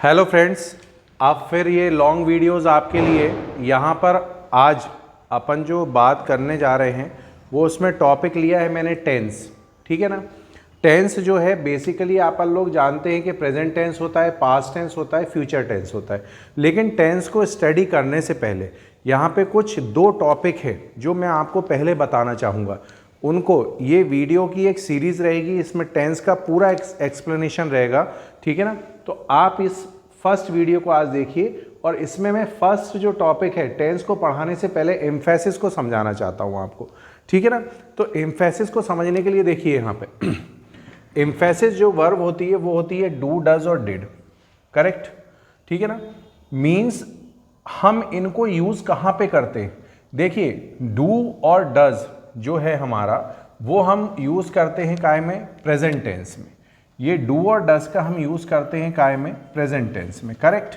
Hello friends, अब फिर ये लॉन्ग वीडियोस आपके लिए। यहाँ पर आज अपन जो बात करने जा रहे हैं वो उसमें टॉपिक लिया है मैंने टेंस। ठीक है ना। टेंस जो है बेसिकली अपन लोग जानते हैं कि प्रेजेंट टेंस होता है, पास्ट टेंस होता है, फ्यूचर टेंस होता है। लेकिन टेंस को स्टडी करने से पहले यहाँ पे कुछ दो टॉपिक है जो मैं आपको पहले बताना चाहूँगा। उनको ये वीडियो की एक सीरीज़ रहेगी, इसमें टेंस का पूरा एक्सप्लेनेशन रहेगा। ठीक है ना। तो आप इस फर्स्ट वीडियो को आज देखिए और इसमें मैं फर्स्ट जो टॉपिक है टेंस को पढ़ाने से पहले एम्फेसिस को समझाना चाहता हूँ आपको। ठीक है ना। तो एम्फेसिस को समझने के लिए देखिए यहाँ पे एम्फेसिस जो वर्ब होती है वो होती है डू, डज और डिड। करेक्ट। ठीक है ना। मीन्स हम इनको यूज कहाँ पे करते हैं? देखिए डू और डज जो है हमारा वो हम यूज करते हैं काय में? प्रेजेंट टेंस में। ये डू और डज का हम यूज करते हैं काय में? प्रेजेंट टेंस में। करेक्ट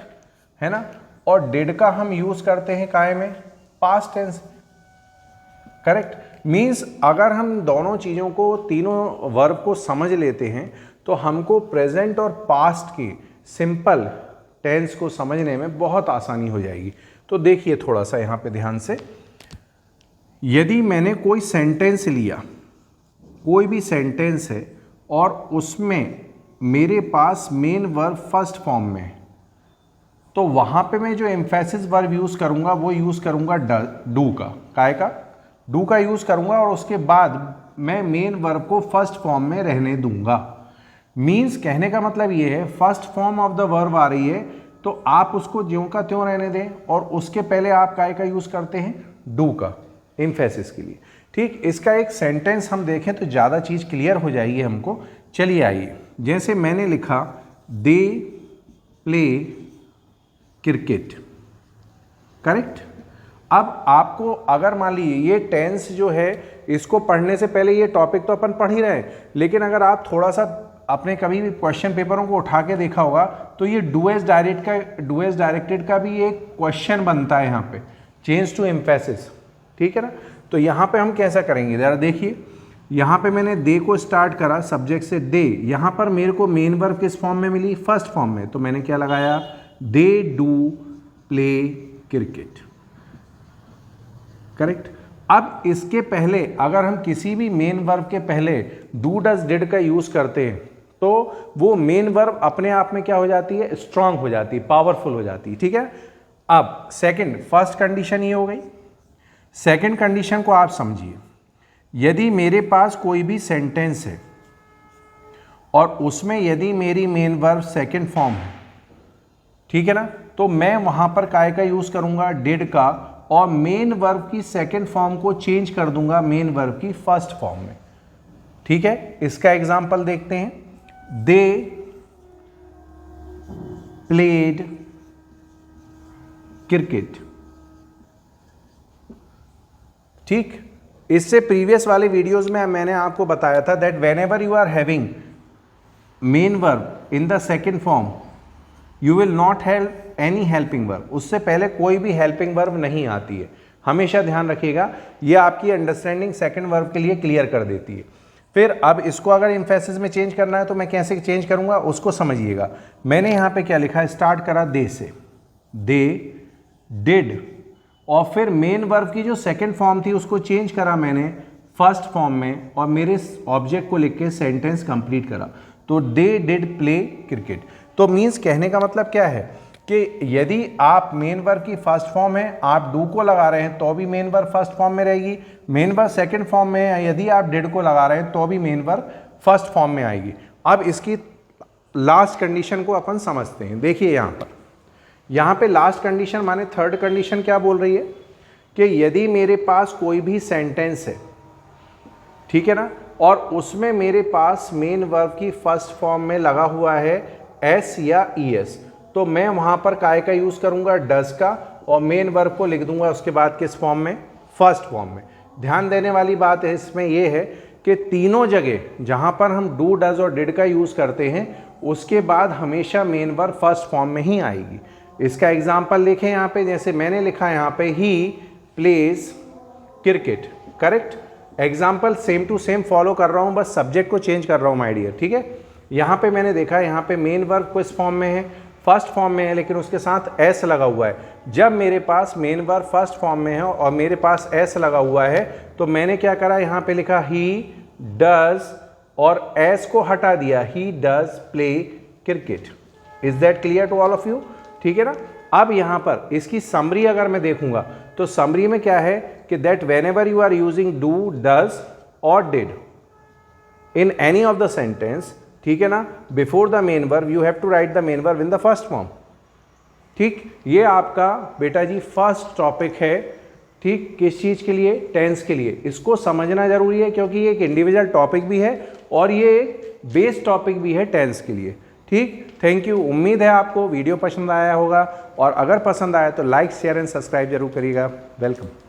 है ना। और डिड का हम यूज करते हैं काय में? Past tense. करेक्ट। मीन्स अगर हम दोनों चीज़ों को, तीनों वर्ब को समझ लेते हैं तो हमको प्रेजेंट और पास्ट की सिंपल टेंस को समझने में बहुत आसानी हो जाएगी। तो देखिए थोड़ा सा यहाँ पे ध्यान से, यदि मैंने कोई सेंटेंस लिया, कोई भी सेंटेंस है और उसमें मेरे पास मेन वर्ब फर्स्ट फॉर्म में है, तो वहाँ पे मैं जो एम्फेसिस वर्ब यूज़ करूँगा वो यूज़ करूँगा डू का। काय का? डू का यूज़ करूँगा और उसके बाद मैं मेन वर्ब को फर्स्ट फॉर्म में रहने दूंगा। मीन्स कहने का मतलब ये है first form of the verb आ रही है तो आप उसको ज्यों का त्यों रहने दें और उसके पहले आप काय का यूज़ करते हैं? डू का, एम्फेसिस के लिए। ठीक। इसका एक सेंटेंस हम देखें तो ज़्यादा चीज़ क्लियर हो जाएगी हमको। चलिए आइए, जैसे मैंने लिखा दे प्ले क्रिकेट। करेक्ट। अब आपको अगर मान लीजिए ये टेंस जो है इसको पढ़ने से पहले ये टॉपिक तो अपन पढ़ ही रहे हैं, लेकिन अगर आप थोड़ा सा अपने कभी भी क्वेश्चन पेपरों को उठा के देखा होगा तो ये डू एज डायरेक्टेड का भी एक क्वेश्चन बनता है यहाँ पे, चेंज टू एम्फेसिस। ठीक है ना। तो यहाँ पे हम कैसा करेंगे जरा देखिए, यहाँ पे मैंने दे को स्टार्ट करा सब्जेक्ट से दे, यहाँ पर मेरे को मेन वर्ब किस फॉर्म में मिली? फर्स्ट फॉर्म में। तो मैंने क्या लगाया? They do play cricket. Correct. अब इसके पहले अगर हम किसी भी मेन वर्ब के पहले डू डज डिड का यूज करते हैं तो वो मेन वर्ब अपने आप में क्या हो जाती है? स्ट्रांग हो जाती है, पावरफुल हो जाती है। ठीक है। अब सेकंड, फर्स्ट कंडीशन ये हो गई। सेकंड कंडीशन को आप समझिए, यदि मेरे पास कोई भी सेंटेंस है और उसमें यदि मेरी मेन वर्ब सेकंड फॉर्म है, ठीक है ना, तो मैं वहां पर काय का यूज करूंगा? डिड का, और मेन वर्ब की सेकंड फॉर्म को चेंज कर दूंगा मेन वर्ब की फर्स्ट फॉर्म में। ठीक है। इसका एग्जांपल देखते हैं। They played cricket. ठीक। इससे प्रीवियस वाले वीडियोस में मैंने आपको बताया था that whenever you are having main verb in the second form you will not have any helping verb. उससे पहले कोई भी हेल्पिंग वर्ब नहीं आती है, हमेशा ध्यान रखिएगा। ये आपकी अंडरस्टैंडिंग सेकंड वर्ब के लिए क्लियर कर देती है। फिर अब इसको अगर एम्फेसिस में चेंज करना है तो मैं कैसे चेंज करूंगा उसको समझिएगा। मैंने यहाँ पे क्या लिखा है? स्टार्ट करा दे से, दे डिड, और फिर मेन वर्ब की जो सेकंड फॉर्म थी उसको चेंज करा मैंने फर्स्ट फॉर्म में और मेरे ऑब्जेक्ट को लिख के सेंटेंस कंप्लीट करा। तो दे डिड प्ले क्रिकेट। तो मीन्स कहने का मतलब क्या है कि यदि आप मेन वर्ब की फर्स्ट फॉर्म है, आप डू को लगा रहे हैं तो भी मेन वर्ब फर्स्ट फॉर्म में रहेगी। मेन वर्ब सेकंड फॉर्म में है, यदि आप डिड को लगा रहे हैं तो भी मेन वर्ब फर्स्ट फॉर्म में आएगी। अब इसकी लास्ट कंडीशन को अपन समझते हैं। देखिए यहाँ पे लास्ट कंडीशन माने थर्ड कंडीशन क्या बोल रही है कि यदि मेरे पास कोई भी सेंटेंस है, ठीक है ना, और उसमें मेरे पास मेन वर्ब की फर्स्ट फॉर्म में लगा हुआ है एस या ईएस, तो मैं वहां पर काय का यूज करूंगा? डज का, और मेन वर्ब को लिख दूंगा उसके बाद किस फॉर्म में? फर्स्ट फॉर्म में। ध्यान देने वाली बात है इसमें यह है कि तीनों जगह जहां पर हम डू डज और डिड का यूज करते हैं उसके बाद हमेशा मेन वर्ब फर्स्ट फॉर्म में ही आएगी। इसका एग्जाम्पल लिखें यहाँ पे, जैसे मैंने लिखा यहाँ पे ही plays cricket. Correct. Example same to same follow कर रहा हूँ, बस सब्जेक्ट को चेंज कर रहा हूँ माय डियर। ठीक है। यहाँ पे मैंने देखा यहाँ पे मेन वर्ब किस फॉर्म में है? फर्स्ट फॉर्म में है लेकिन उसके साथ एस लगा हुआ है। जब मेरे पास मेन वर्ब फर्स्ट फॉर्म में है और मेरे पास एस लगा हुआ है तो मैंने क्या करा, यहाँ पे लिखा ही डज और एस को हटा दिया, he does play cricket. Is that clear to all of you? ठीक है ना। अब यहाँ पर इसकी समरी अगर मैं देखूंगा तो समरी में क्या है कि that whenever you are using do, does और did in any of the sentence, ठीक है ना, before the main verb you have to write the main verb in the first form. ठीक, ये आपका बेटा जी फर्स्ट टॉपिक है। ठीक, किस चीज के लिए? टेंस के लिए। इसको समझना जरूरी है क्योंकि ये एक इंडिविजुअल टॉपिक भी है और ये एक बेस टॉपिक भी है टेंस के लिए। ठीक, थैंक यू। उम्मीद है आपको वीडियो पसंद आया होगा और अगर पसंद आया तो लाइक शेयर एंड सब्सक्राइब जरूर करिएगा। वेलकम।